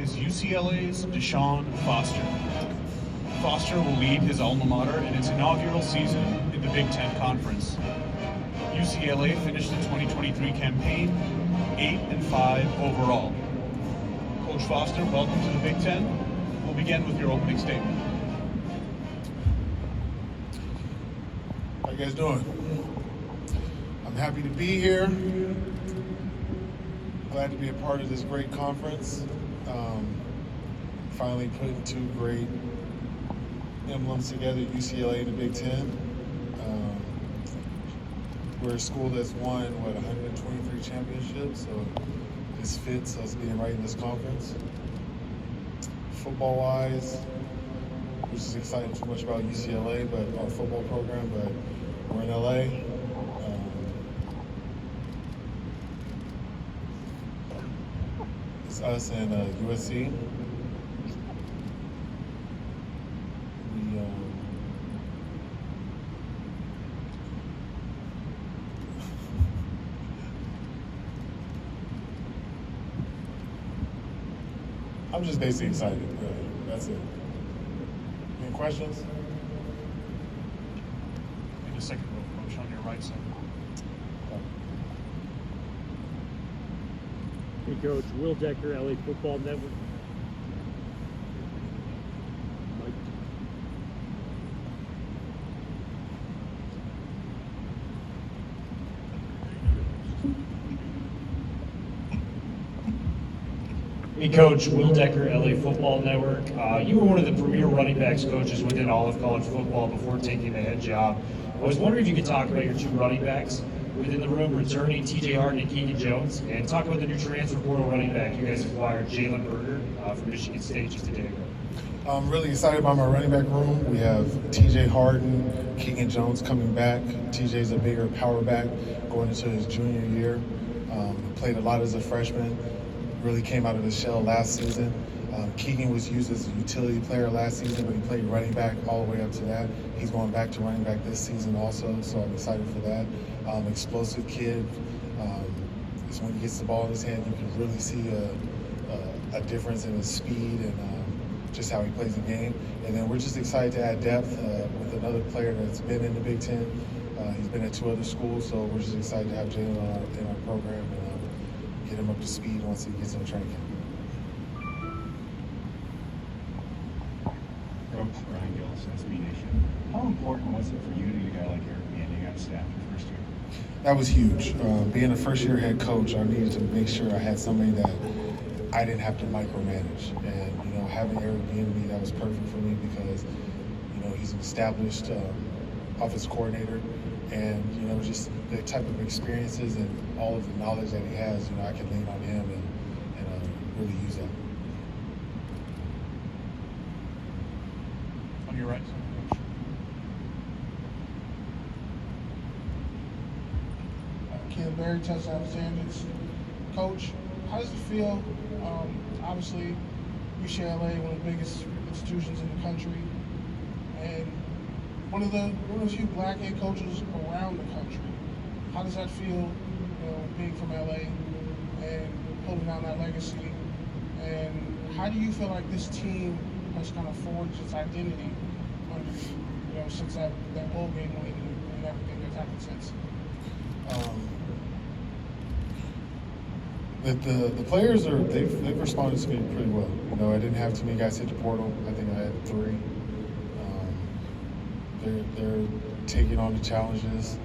is UCLA's DeShaun Foster. Foster will lead his alma mater in its inaugural season in the Big Ten Conference. UCLA finished the 2023 campaign 8-5 overall. Coach Foster, welcome to the Big Ten. We'll begin with your opening statement. How you guys doing? I'm happy to be here. Glad to be a part of this great conference. Finally putting two great emblems together, UCLA and the Big Ten. We're a school that's won, 123 championships, so this fits us being right in this conference. Football-wise, we're just excited too much about UCLA, but our football program, but we're in LA. It's us and USC. I'm just basically excited, really. That's it. Any questions? In a second row, Coach, on your right side. Hey, Coach. Will Decker, LA Football Network. Mike. Hey, Coach. Will Decker, LA Football Network. You were one of the premier running backs coaches within all of college football before taking the head job. I was wondering if you could talk about your two running backs within the room, returning TJ Harden and Keegan Jones, and talk about the new transfer portal running back you guys acquired, Jalen Berger, from Michigan State just a day ago. I'm really excited about my running back room. We have TJ Harden, Keegan Jones coming back. TJ's a bigger power back going into his junior year. Played a lot as a freshman. Really came out of his shell last season. Keegan was used as a utility player last season, but he played running back all the way up to that. He's going back to running back this season also, so I'm excited for that. Explosive kid. So when he gets the ball in his hand, you can really see a difference in his speed and just how he plays the game. And then we're just excited to add depth with another player that's been in the Big Ten. He's been at two other schools, so we're just excited to have Jalen in our program and get him up to speed once he gets in training camp. Coach Brian Gillis, SB Nation. How important was it for you to get a guy like Eric Manning on staff your first year? That was huge. Being a first-year head coach, I needed to make sure I had somebody that I didn't have to micromanage. And, having Eric being me, that was perfect for me because, he's an established office coordinator. And, just the type of experiences and all of the knowledge that he has, I can lean on him and really use that. On your right. Caleb Berry, touchdown standards. Coach, how does it feel? Obviously, UCLA, one of the biggest institutions in the country, and one of the few black head coaches around the country. How does that feel, being from LA and holding down that legacy? And how do you feel like this team has kind of forged its identity under you, since that bowl game win and everything that's happened since? The players they've responded to me pretty well. I didn't have too many guys hit the portal. I think I had 3. They're taking on the challenges.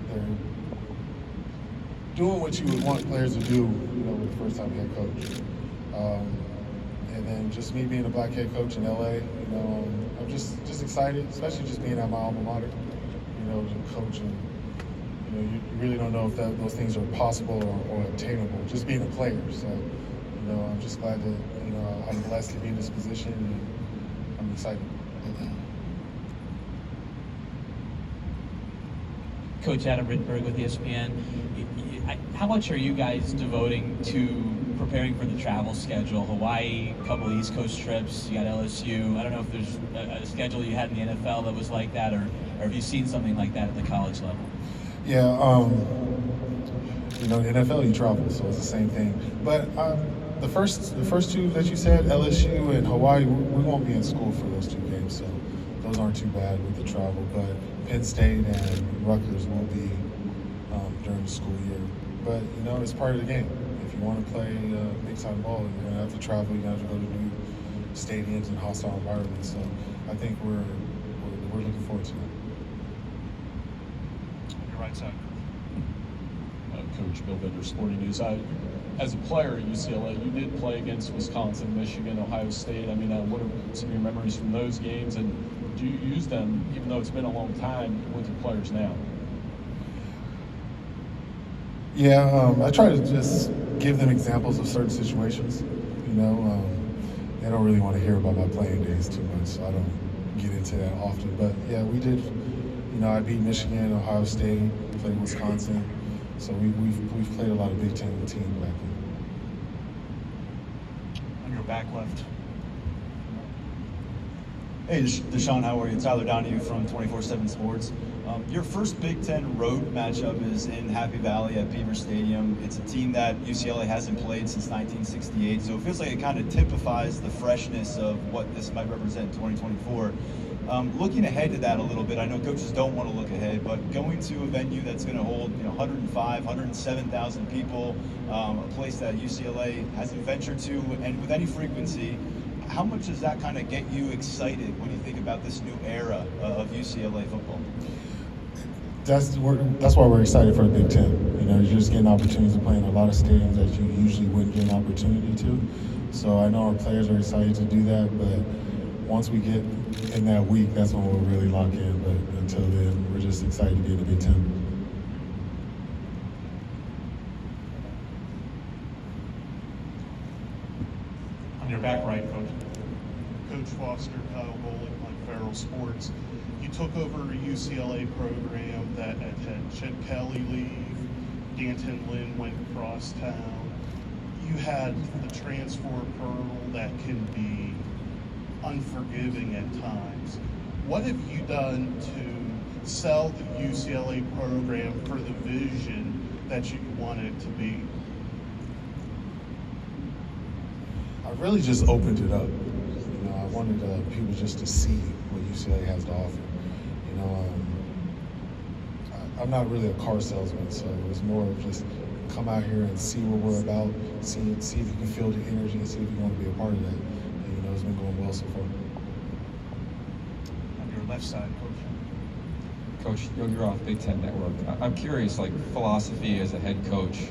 They're doing what you would want players to do, with the first time head coach. And then just me being a black head coach in LA, I'm just excited, especially just being at my alma mater, to coach and. You really don't know if those things are possible or attainable, just being a player. So, I'm just glad that, I'm blessed to be in this position and I'm excited. Coach Adam Rittenberg with ESPN. How much are you guys devoting to preparing for the travel schedule? Hawaii, a couple of East Coast trips, you got LSU. I don't know if there's a schedule you had in the NFL that was like that, or have you seen something like that at the college level? Yeah, in the NFL you travel, so it's the same thing. But The first two that you said, LSU and Hawaii, we won't be in school for those two games, so those aren't too bad with the travel. But Penn State and Rutgers will be during the school year. But you know, it's part of the game. If you want to play big time ball, you're gonna have to travel. You're gonna have to go to new stadiums and hostile environments. So I think we're looking forward to it. On your right side. Coach Bill Bender, Sporting News. As a player at UCLA, you did play against Wisconsin, Michigan, Ohio State. I mean, what are some of your memories from those games, and do you use them, even though it's been a long time, with your players now? Yeah, I try to just give them examples of certain situations. You know, they don't really want to hear about my playing days too much, so I don't get into that often. But yeah, we did. You know, I beat Michigan, Ohio State, played Wisconsin. So we've played a lot of Big Ten teams back then. On your back left. Hey, DeShaun, how are you? Tyler Donahue from 24/7 Sports. Your first Big Ten road matchup is in Happy Valley at Beaver Stadium. It's a team that UCLA hasn't played since 1968, so it feels like it kind of typifies the freshness of what this might represent in 2024. Looking ahead to that a little bit, I know coaches don't want to look ahead, but going to a venue that's going to hold 105, 107,000 people, a place that UCLA hasn't ventured to, and with any frequency, how much does that kind of get you excited when you think about this new era of UCLA football? That's why we're excited for the Big Ten. You know, you're just getting opportunities to play in a lot of stadiums that you usually wouldn't get an opportunity to. So I know our players are excited to do that, but once we get in that week, that's when we'll really lock in. But until then, we're just excited to be in the Big Ten. On your back right, Coach. Coach Foster, Kyle Bolick, Mike Farrell Sports. You took over a UCLA program that had Chip Kelly leave, Danton Lynn went across town. You had the transfer portal that can be unforgiving at times. What have you done to sell the UCLA program for the vision that you want it to be? I really just opened it up. You know, I wanted people just to see what UCLA has to offer. You know, I'm not really a car salesman, so it was more of just come out here and see what we're about, see if you can feel the energy, and see if you want to be a part of that. And, you know, it's been going well so far. On your left side, Coach. Coach, you're off Big Ten Network. I'm curious, like, philosophy as a head coach,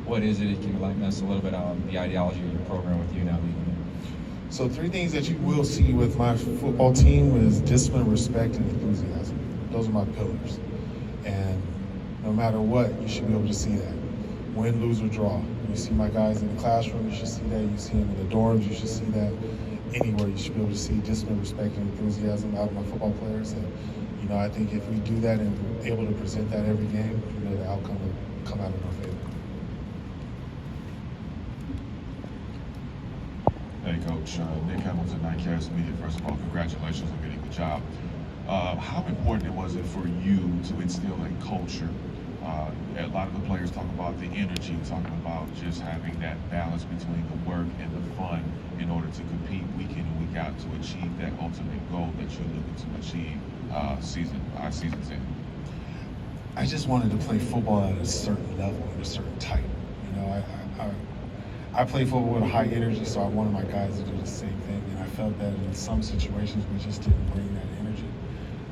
what is it? Can you enlighten us a little bit on the ideology of your program with you now being there? So 3 things that you will see with my football team is discipline, respect, and enthusiasm. Those are my pillars. And no matter what, you should be able to see that. Win, lose, or draw. You see my guys in the classroom, you should see that. You see them in the dorms, you should see that. Anywhere, you should be able to see discipline, respect, and enthusiasm out of my football players. And, you know, I think if we do that and able to present that every game, you know, the outcome will come out in our favor. Hey, Coach. Nick Hamilton, Nightcast Media. First of all, congratulations on getting the job. How important was it for you to instill a culture? A lot of the players talk about the energy, talking about just having that balance between the work and the fun in order to compete week in and week out to achieve that ultimate goal that you're looking to achieve season's end. I just wanted to play football at a certain level, at a certain type. You know, I play football with a high energy, so I wanted my guys to do the same thing. And I felt that in some situations we just didn't bring that energy,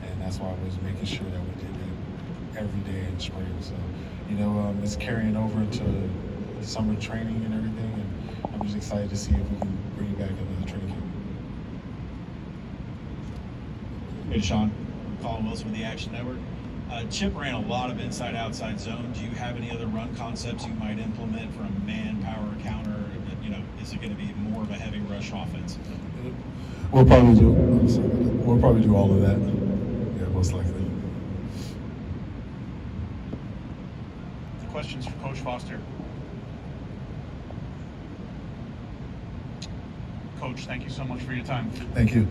and that's why I was making sure that we did that every day in spring. So, you know, it's carrying over into summer training and everything, and I'm just excited to see if we can bring it back into the training camp. Hey, DeShaun. Colin Wilson with the Action Network. Chip ran a lot of inside-outside zone. Do you have any other run concepts you might implement from man-power counter? You know, is it going to be more of a heavy rush offense? We'll probably do all of that. Yeah, most likely. Questions for Coach Foster? Coach, thank you so much for your time. Thank you.